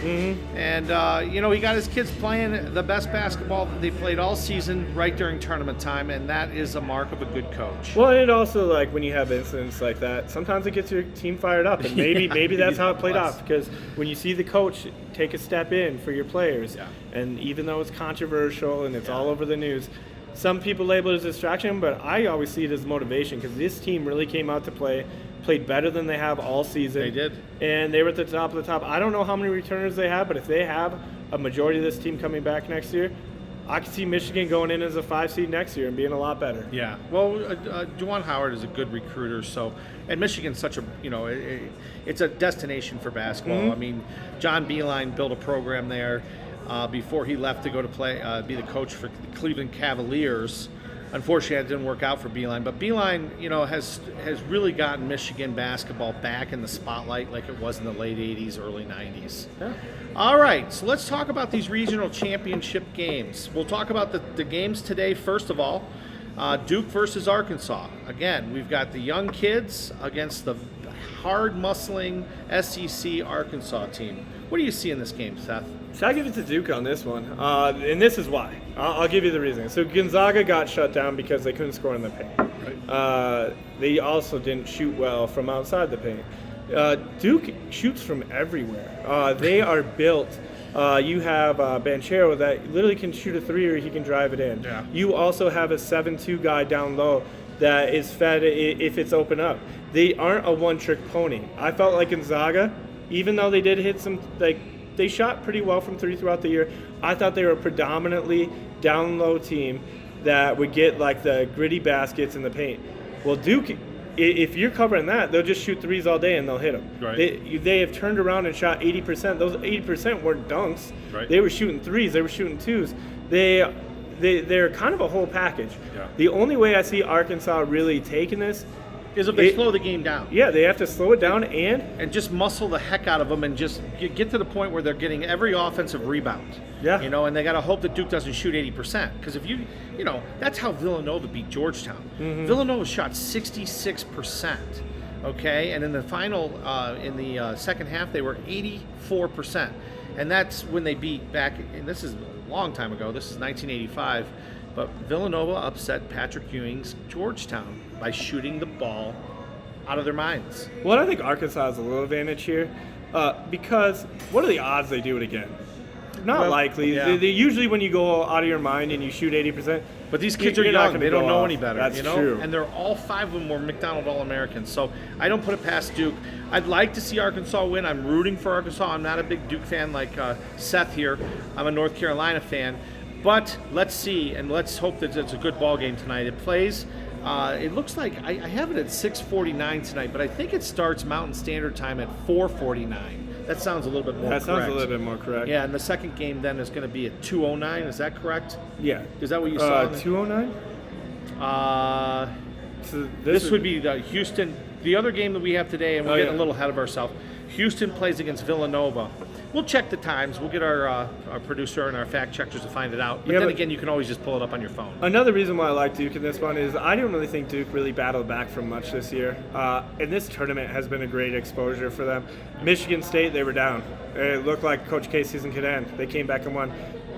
And, he got his kids playing the best basketball that they played all season right during tournament time, and that is a mark of a good coach. Well, and it also, like, when you have incidents like that, sometimes it gets your team fired up, and maybe that's how it played off, because when you see the coach take a step in for your players, and even though it's controversial and it's all over the news, some people label it as distraction, but I always see it as motivation, because this team really came out to played better than they have all season. They did. And they were at the top of the top. I don't know how many returners they have, but if they have a majority of this team coming back next year, I can see Michigan going in as a 5 seed next year and being a lot better. Yeah. Well, Juwan Howard is a good recruiter, and Michigan's such a, it's a destination for basketball. I mean, John Beilein built a program there before he left to go to be the coach for the Cleveland Cavaliers. Unfortunately, it didn't work out for Beilein, but Beilein, has really gotten Michigan basketball back in the spotlight like it was in the late 80s, early 90s. Yeah. All right, so let's talk about these regional championship games. We'll talk about the games today, first of all. Duke versus Arkansas. Again, we've got the young kids against the hard-muscling SEC Arkansas team. What do you see in this game, Seth? So I give it to Duke on this one, and this is why. I'll give you the reason. So Gonzaga got shut down because they couldn't score in the paint. Right. They also didn't shoot well from outside the paint. Duke shoots from everywhere. They are built. You have Banchero that literally can shoot a 3 or he can drive it in. Yeah. You also have a 7'2" guy down low that is fed if it's open up. They aren't a one-trick pony. I felt like Gonzaga, even though they did hit some, they shot pretty well from 3 throughout the year. I thought they were a predominantly down-low team that would get like the gritty baskets in the paint. Well, Duke, if you're covering that, they'll just shoot 3s all day and they'll hit them. Right. They have turned around and shot 80%. Those 80% weren't dunks. Right. They were shooting 3s. They were shooting 2s. They're kind of a whole package. Yeah. The only way I see Arkansas really taking this is if they slow the game down. Yeah, they have to slow it down and just muscle the heck out of them and just get to the point where they're getting every offensive rebound. Yeah. And they got to hope that Duke doesn't shoot 80%. Because if that's how Villanova beat Georgetown. Villanova shot 66%. Okay, and in the final, in the second half, they were 84%. And that's when they beat back, and this is a long time ago, this is 1985, but Villanova upset Patrick Ewing's Georgetown by shooting the ball out of their minds. Well, I think Arkansas has a little advantage here because what are the odds they do it again? Not likely. Yeah. They usually, when you go out of your mind and you shoot 80%. But these kids are young. They don't know any better. That's true. And they're all 5 of them were McDonald All-Americans. So I don't put it past Duke. I'd like to see Arkansas win. I'm rooting for Arkansas. I'm not a big Duke fan like Seth here. I'm a North Carolina fan. But let's see, and let's hope that it's a good ball game tonight. It plays. It looks like I have it at 6:49 tonight, but I think it starts Mountain Standard Time at 4:49. That sounds a little bit more correct. That sounds a little bit more correct. Yeah, and the second game then is going to be at 2:09. Is that correct? Yeah. Is that what you saw? 2:09? So this would be the Houston. The other game that we have today, and we're getting a little ahead of ourselves. Houston plays against Villanova. We'll check the times. We'll get our producer and our fact checkers to find it out. But then again, you can always just pull it up on your phone. Another reason why I like Duke in this one is I don't really think Duke really battled back from much this year. And this tournament has been a great exposure for them. Michigan State, they were down. It looked like Coach K's season could end. They came back and won.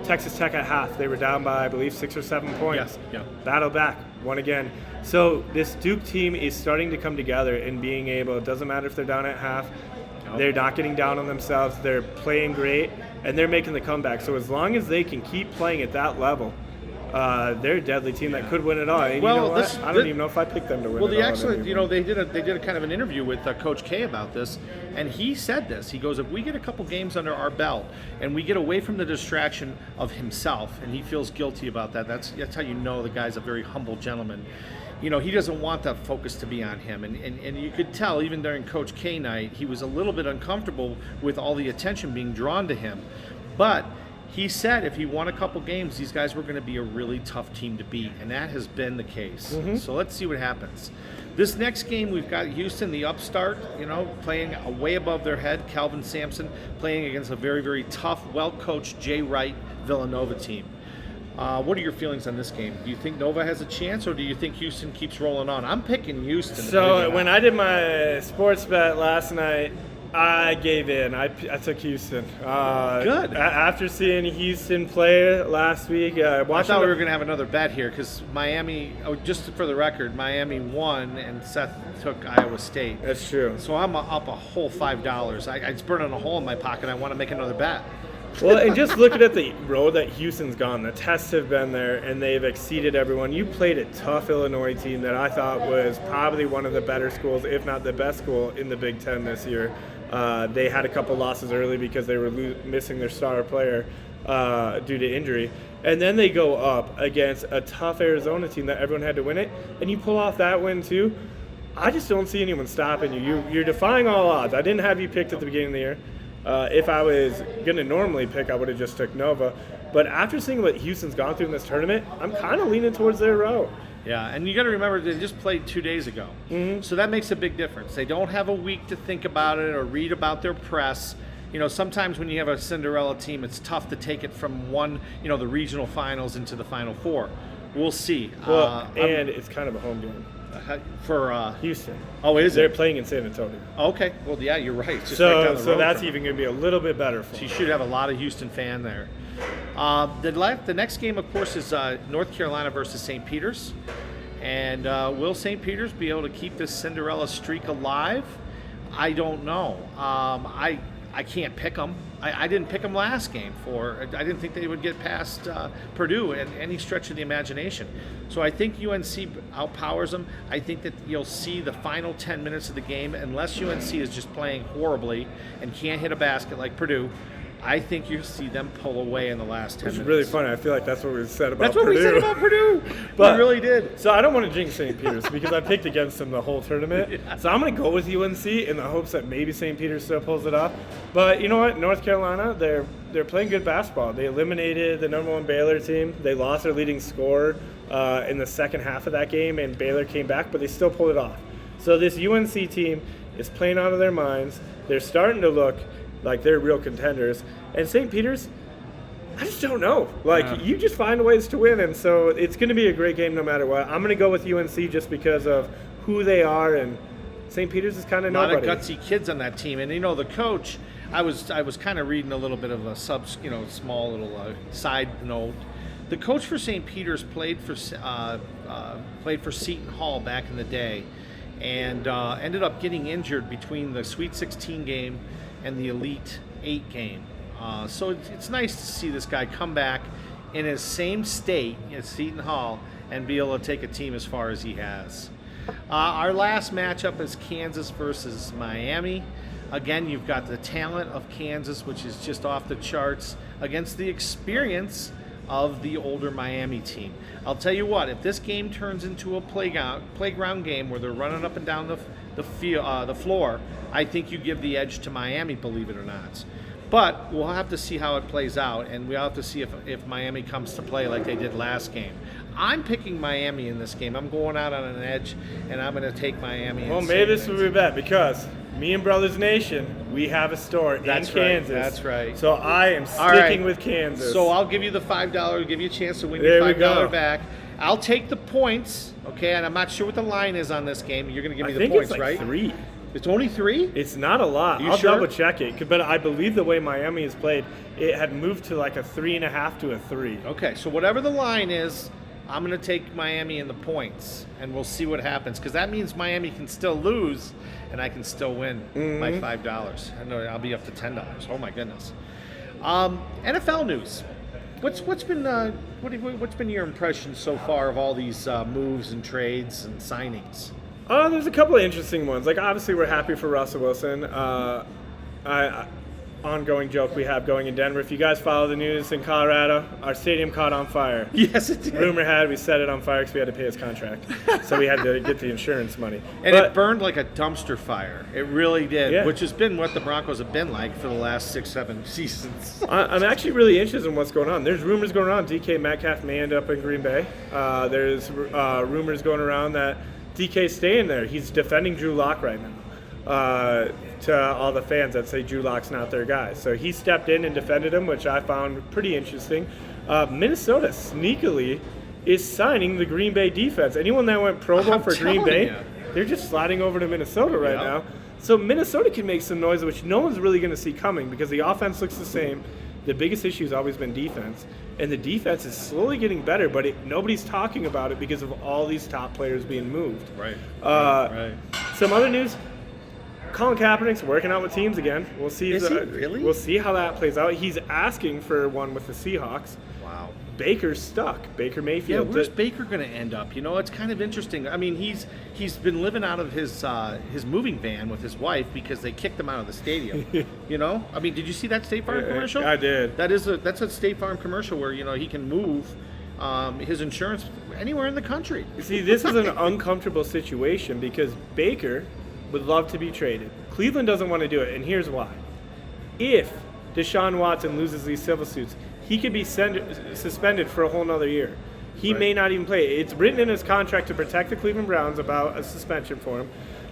Texas Tech at half, they were down by, I believe, 6 or 7 points. Yes. Yeah. Battled back, won again. So this Duke team is starting to come together and being able, it doesn't matter if they're down at half, they're not getting down on themselves, they're playing great, and they're making the comeback. So as long as they can keep playing at that level, they're a deadly team that could win it all. And Well, you know what? I don't even know if I picked them to win Well, it they all. actually, they did a kind of an interview with Coach K about this, and he said this. He goes, if we get a couple games under our belt and we get away from the distraction of himself, and he feels guilty about that, that's how you know the guy's a very humble gentleman. He doesn't want that focus to be on him, and you could tell even during Coach K night, he was a little bit uncomfortable with all the attention being drawn to him, but he said if he won a couple games, these guys were going to be a really tough team to beat, and that has been the case. So let's see what happens. This next game, we've got Houston, the upstart, playing way above their head. Calvin Sampson playing against a very, very tough, well-coached Jay Wright Villanova team. What are your feelings on this game? Do you think Nova has a chance, or do you think Houston keeps rolling on? I'm picking Houston. So when I did my sports bet last night, I gave in. I took Houston. Good. After seeing Houston play last week, I thought we were going to have another bet here because Miami, just for the record, Miami won and Seth took Iowa State. That's true. So I'm up a whole $5. It's burning a hole in my pocket. I want to make another bet. Well, and just looking at the road that Houston's gone, the tests have been there, and they've exceeded everyone. You played a tough Illinois team that I thought was probably one of the better schools, if not the best school in the Big Ten this year. They had a couple losses early because they were missing their star player due to injury. And then they go up against a tough Arizona team that everyone had to win it, and you pull off that win too. I just don't see anyone stopping you. You're defying all odds. I didn't have you picked at the beginning of the year. If I was going to normally pick, I would have just took Nova. But after seeing what Houston's gone through in this tournament, I'm kind of leaning towards their route. Yeah, and you got to remember they just played 2 days ago. So that makes a big difference. They don't have a week to think about it or read about their press. Sometimes when you have a Cinderella team, it's tough to take it from the regional finals into the Final Four. We'll see. Well, and it's kind of a home game. For Houston. Oh, is They're it? playing in San Antonio. Okay. Well, yeah, you're right. It's just So, right down the so road that's from even going to be a little bit better for them. So them. you should have a lot of Houston fan there. The next game, of course, is North Carolina versus St. Peter's. And will St. Peter's be able to keep this Cinderella streak alive? I don't know. I can't pick them. I didn't pick them last game. I didn't think they would get past Purdue in any stretch of the imagination. So I think UNC outpowers them. I think that you'll see the final 10 minutes of the game, unless UNC is just playing horribly and can't hit a basket like Purdue, I think you'll see them pull away in the last 10 minutes. It's really funny. I feel like that's what we said about Purdue. That's what we said about Purdue. But, we really did. So I don't want to jinx St. Peter's because I picked against them the whole tournament. Yeah. So I'm going to go with UNC in the hopes that maybe St. Peter's still pulls it off. But you know what? North Carolina, they're playing good basketball. They eliminated the number 1 Baylor team. They lost their leading scorer in the second half of that game, and Baylor came back, but they still pulled it off. So this UNC team is playing out of their minds. They're starting to look like they're real contenders. And St. Peter's, I just don't know. You just find ways to win, and so it's going to be a great game no matter what. I'm going to go with UNC just because of who they are, and St. Peter's is kind of nobody. A lot of gutsy kids on that team, and the coach. I was kind of reading a little bit of a small little side note. The coach for St. Peter's played for Seton Hall back in the day, and ended up getting injured between the Sweet 16 game and the Elite 8 game. So it's nice to see this guy come back in his same state as Seton Hall and be able to take a team as far as he has. Our last matchup is Kansas versus Miami. Again, you've got the talent of Kansas, which is just off the charts, against the experience of the older Miami team. I'll tell you what, if this game turns into a playground game where they're running up and down the floor, I think you give the edge to Miami, believe it or not. But we'll have to see how it plays out, and we'll have to see if Miami comes to play like they did last game. I'm picking Miami in this game. I'm going out on an edge, and I'm going to take Miami. Well, maybe this will be bad because me and Brothers Nation, we have a store in Kansas. That's right. So I am sticking with Kansas. So I'll give you the $5, give you a chance to win your $5 back. I'll take the points, okay? And I'm not sure what the line is on this game. You're going to give me the points, right? I think it's like 3. It's only 3? It's not a lot. I'll double check it. But I believe the way Miami has played, it had moved to like a 3.5 to a 3. Okay, so whatever the line is, I'm going to take Miami in the points, and we'll see what happens. Because that means Miami can still lose, and I can still win my $5. I know I'll be up to $10. Oh, my goodness. NFL news. What's been your impression so far of all these moves and trades and signings? There's a couple of interesting ones. Like, obviously, we're happy for Russell Wilson. Ongoing joke we have going in Denver. If you guys follow the news in Colorado, our stadium caught on fire. Yes, it did. Rumor had we set it on fire because we had to pay his contract. So we had to get the insurance money. And it burned like a dumpster fire. It really did, yeah. Which has been what the Broncos have been like for the last 6-7 seasons. I'm actually really interested in what's going on. There's rumors going around DK Metcalf may end up in Green Bay. There's rumors going around that DK's staying there. He's defending Drew Lock right now. To all the fans that say Drew Lock's not their guy. So he stepped in and defended him, which I found pretty interesting. Minnesota sneakily is signing the Green Bay defense. Anyone that went Pro Bowl for Green Bay, they're just sliding over to Minnesota right now. So Minnesota can make some noise, which no one's really going to see coming because the offense looks the same. The biggest issue has always been defense. And the defense is slowly getting better, but nobody's talking about it because of all these top players being moved. Right. Some other news. Colin Kaepernick's working out with teams again. We'll see. Is he really? We'll see how that plays out. He's asking for one with the Seahawks. Wow. Baker's stuck. Baker Mayfield. Yeah, where's Baker going to end up? You know, it's kind of interesting. I mean, he's been living out of his moving van with his wife because they kicked him out of the stadium. You know, I mean, did you see that State Farm commercial? I did. That's a State Farm commercial where he can move his insurance anywhere in the country. See, this is an uncomfortable situation because Baker would love to be traded. Cleveland doesn't want to do it, and here's why. If Deshaun Watson loses these civil suits, he could be suspended for a whole nother year. He may not even play. It's written in his contract to protect the Cleveland Browns about a suspension for him.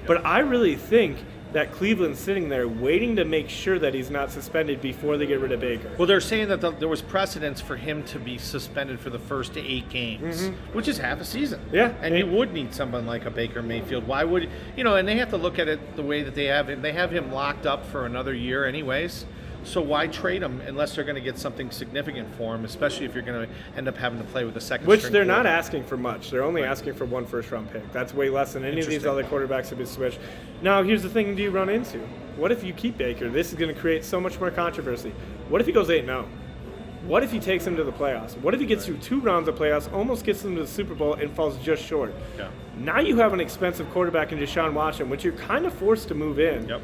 But I really think that Cleveland's sitting there waiting to make sure that he's not suspended before they get rid of Baker. Well, they're saying that there was precedence for him to be suspended for the first 8 games, which is half a season. Yeah. And you would need someone like a Baker Mayfield. Why would, and they have to look at it the way that they have him. They have him locked up for another year anyways. So why trade him unless they're going to get something significant for him, especially if you're going to end up having to play with a second Which string they're not quarterback. asking for much. They're only asking for 1 first-round pick. That's way less than any of these other quarterbacks have been switched. Now, here's the thing you run into. What if you keep Baker? This is going to create so much more controversy. What if he goes 8-0? What if he takes him to the playoffs? What if he gets through 2 rounds of playoffs, almost gets them to the Super Bowl, and falls just short? Yeah. Now you have an expensive quarterback in Deshaun Watson, which you're kind of forced to move in. Yep.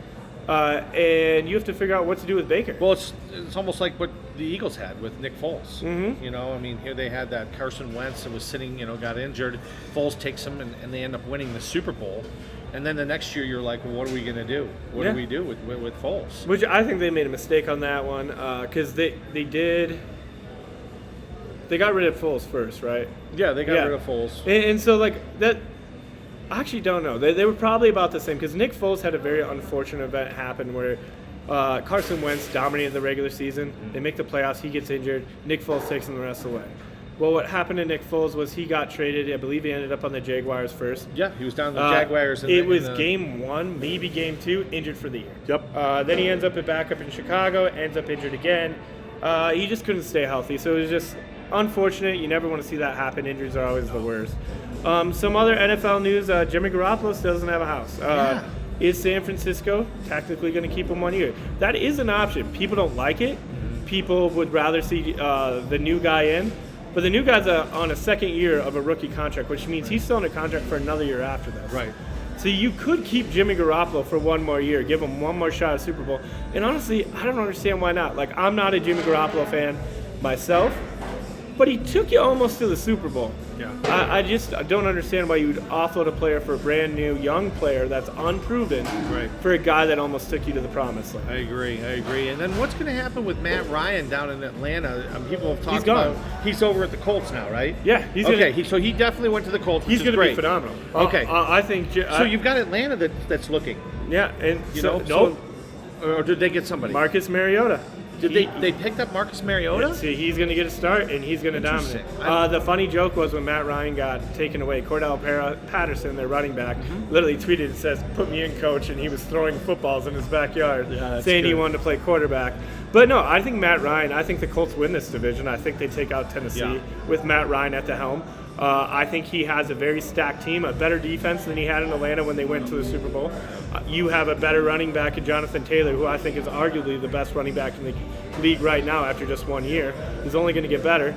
And you have to figure out what to do with Baker. Well, it's almost like what the Eagles had with Nick Foles. Mm-hmm. I mean, here they had that Carson Wentz that was sitting, got injured. Foles takes him, and they end up winning the Super Bowl. And then the next year, you're like, well, what are we going to do? What do we do with Foles? Which I think they made a mistake on that one because they got rid of Foles first, right? Yeah, they got rid of Foles. And so, like, that – I actually don't know. They were probably about the same because Nick Foles had a very unfortunate event happen where Carson Wentz dominated the regular season. They make the playoffs. He gets injured. Nick Foles takes him the rest of the way. Well, what happened to Nick Foles was he got traded. I believe he ended up on the Jaguars first. Yeah, he was down to the Jaguars. It was game 1, maybe game 2, injured for the year. Yep. Then he ends up back up in Chicago, ends up injured again. He just couldn't stay healthy. So it was just unfortunate. You never want to see that happen. Injuries are always the worst. Some other NFL news, Jimmy Garoppolo still doesn't have a house. Is San Francisco technically going to keep him 1 year? That is an option. People don't like it. People would rather see the new guy in. But the new guy's on a second year of a rookie contract, which means he's still in a contract for another year after this. Right. So you could keep Jimmy Garoppolo for 1 more year, give him 1 more shot at Super Bowl. And honestly, I don't understand why not. Like, I'm not a Jimmy Garoppolo fan myself, but he took you almost to the Super Bowl. Yeah. I just don't understand why you would offload a player for a brand new young player that's unproven for a guy that almost took you to the promised land. I agree. And then what's going to happen with Matt Ryan down in Atlanta? People have talked He's gone. about he's over at the Colts now, right? Yeah. So he definitely went to the Colts. He's going to be phenomenal. Okay. I think. So you've got Atlanta that's looking. Yeah, and or did they get somebody? Marcus Mariota. Did they picked up Marcus Mariota? See, he's going to get a start, and he's going to dominate. The funny joke was when Matt Ryan got taken away, Cordell Patterson, their running back, literally tweeted and says, "Put me in, coach," and he was throwing footballs in his backyard, saying he wanted to play quarterback. But no, I think Matt Ryan, I think the Colts win this division. I think they take out Tennessee with Matt Ryan at the helm. I think he has a very stacked team, a better defense than he had in Atlanta when they went to the Super Bowl. You have a better running back in Jonathan Taylor, who I think is arguably the best running back in the league right now after just 1 year. He's only going to get better.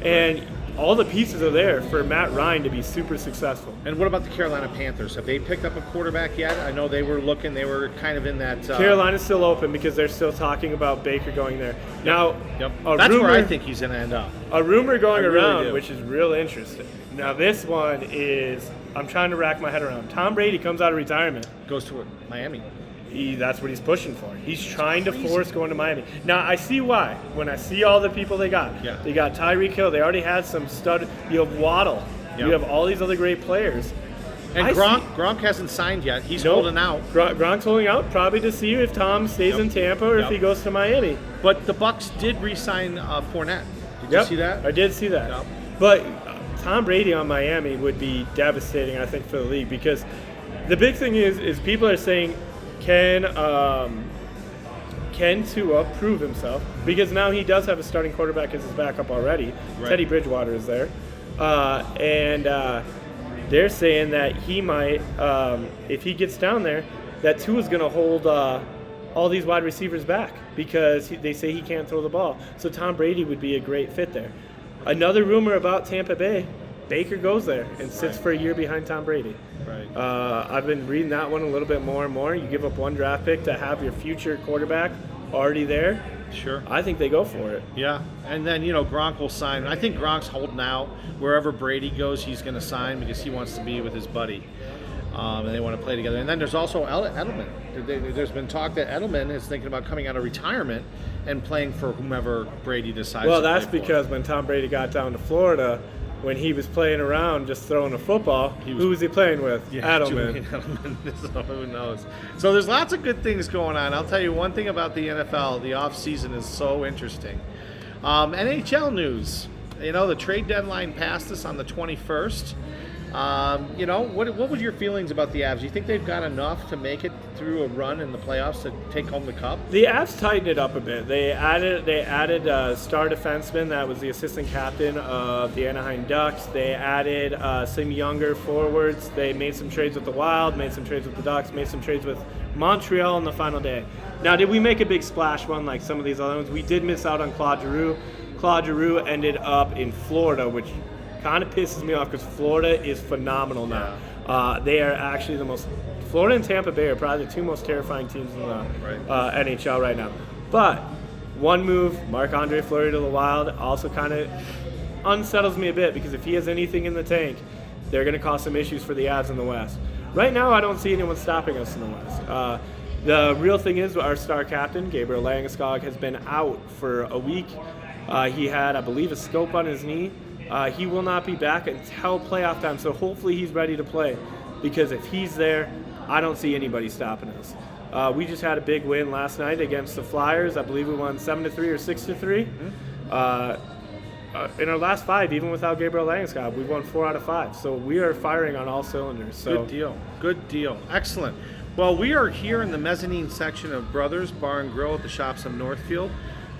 And all the pieces are there for Matt Ryan to be super successful. And what about the Carolina Panthers? Have they picked up a quarterback yet? I know they were looking. They were kind of in that. Carolina's still open because they're still talking about Baker going there. Now, that's where I think he's going to end up. A rumor going around, which is real interesting. Now, this one is, I'm trying to rack my head around. Tom Brady comes out of retirement. Goes to Miami. That's what he's pushing for. He's trying to force going to Miami. Now, I see why. When I see all the people they got. Yeah. They got Tyreek Hill. They already had some stud. You have Waddle. Yeah. You have all these other great players. And Gronk hasn't signed yet. He's holding out. Gronk's holding out probably to see if Tom stays in Tampa or if he goes to Miami. But the Bucs did re-sign Fournette. Did you see that? I did see that. Yep. But Tom Brady on Miami would be devastating, I think, for the league, because the big thing is people are saying, can Tua prove himself? Because now he does have a starting quarterback as his backup already. Right. Teddy Bridgewater is there. And they're saying that he might, if he gets down there, that Tua's going to hold all these wide receivers back because they say he can't throw the ball. So Tom Brady would be a great fit there. Another rumor about Tampa Bay, Baker goes there and sits for a year behind Tom Brady. Right. I've been reading that one a little bit more and more. You give up 1 draft pick to have your future quarterback already there. Sure. I think they go for it. Yeah. And then, Gronk will sign. I think Gronk's holding out. Wherever Brady goes, he's going to sign because he wants to be with his buddy. And they want to play together. And then there's also Edelman. There's been talk that Edelman is thinking about coming out of retirement and playing for whomever Brady decides to play for. Well, that's because when Tom Brady got down to Florida, when he was playing around just throwing a football, who was he playing with? Edelman. So who knows? So there's lots of good things going on. I'll tell you one thing about the NFL. The offseason is so interesting. NHL news. The trade deadline passed us on the 21st. What was your feelings about the Avs? Do you think they've got enough to make it through a run in the playoffs to take home the cup? The Avs tightened it up a bit. They added a star defenseman that was the assistant captain of the Anaheim Ducks. They added some younger forwards. They made some trades with the Wild, made some trades with the Ducks, made some trades with Montreal on the final day. Now, did we make a big splash run like some of these other ones? We did miss out on Claude Giroux. Claude Giroux ended up in Florida, which kind of pisses me off because Florida is phenomenal now. Yeah. They are actually Florida and Tampa Bay are probably the 2 most terrifying teams in the NHL right now. But one move, Marc-Andre Fleury to the Wild, also kind of unsettles me a bit because if he has anything in the tank, they're going to cause some issues for the Avs in the West. Right now, I don't see anyone stopping us in the West. The real thing is our star captain, Gabriel Landeskog, has been out for a week. He had, I believe, a scope on his knee. He will not be back until playoff time, so hopefully he's ready to play. Because if he's there, I don't see anybody stopping us. We just had a big win last night against the Flyers. I believe we won 7-3 or 6-3. In our last 5, even without Gabriel Landeskog, we won 4 out of 5. So we are firing on all cylinders. So. Good deal. Excellent. Well, we are here in the mezzanine section of Brothers Bar and Grill at the Shops of Northfield.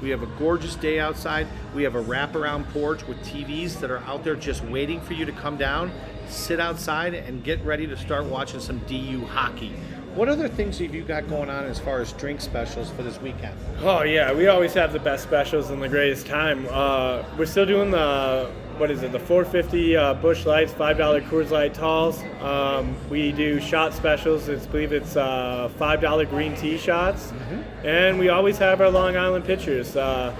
We have a gorgeous day outside. We have a wraparound porch with TVs that are out there just waiting for you to come down, sit outside, and get ready to start watching some DU hockey. What other things have you got going on as far as drink specials for this weekend? Oh, yeah. We always have the best specials and the greatest time. We're still doing the 450 Busch Lights, $5 Coors Light Talls. We do shot specials. I believe it's $5 green tea shots. Mm-hmm. And we always have our Long Island pitchers that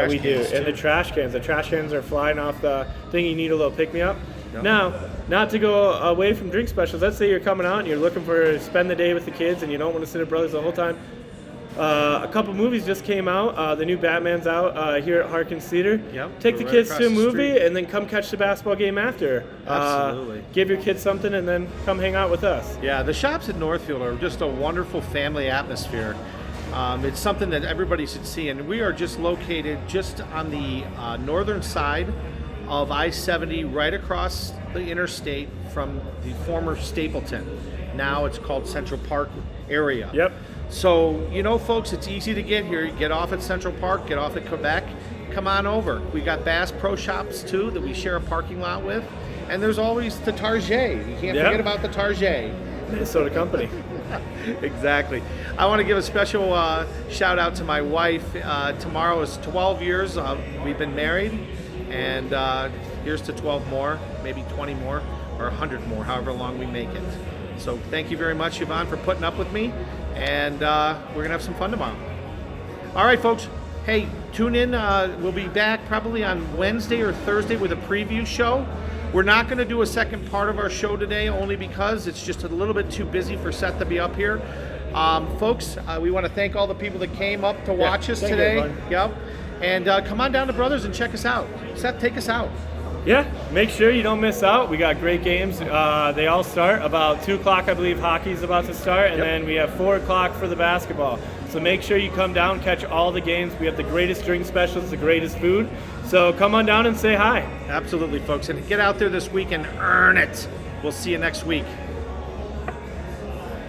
we do. And the trash cans. The trash cans are flying off the thing. You need a little pick-me-up. Yep. Now, not to go away from drink specials, let's say you're coming out and you're looking for spend the day with the kids and you don't want to sit at Brothers the whole time. A couple movies just came out. The new Batman's out here at Harkins Theater. Yep, take the kids to a movie and then come catch the basketball game after. Absolutely. Give your kids something and then come hang out with us. Yeah, the Shops at Northfield are just a wonderful family atmosphere. It's something that everybody should see, and we are just located just on the northern side of I-70, right across the interstate from the former Stapleton. Now it's called Central Park area. Yep. So, folks, it's easy to get here. You get off at Central Park, get off at Quebec, come on over. We got Bass Pro Shops, too, that we share a parking lot with. And there's always the Target. You can't forget about the Target. Minnesota company. Exactly. I want to give a special shout out to my wife. Tomorrow is 12 years. We've been married, and here's to 12 more, maybe 20 more, or 100 more, however long we make it. So thank you very much, Yvonne, for putting up with me, and we're going to have some fun tomorrow. All right, folks. Hey, tune in. We'll be back probably on Wednesday or Thursday with a preview show. We're not going to do a second part of our show today, only because it's just a little bit too busy for Seth to be up here. Folks, we want to thank all the people that came up to watch us today. Yep. And come on down to Brothers and check us out. Seth, take us out. Yeah, make sure you don't miss out. We got great games. They all start about 2 o'clock, I believe hockey's about to start, and then we have 4 o'clock for the basketball. So make sure you come down, catch all the games. We have the greatest drink specials, the greatest food. So come on down and say hi. Absolutely, folks. And get out there this week and earn it. We'll see you next week.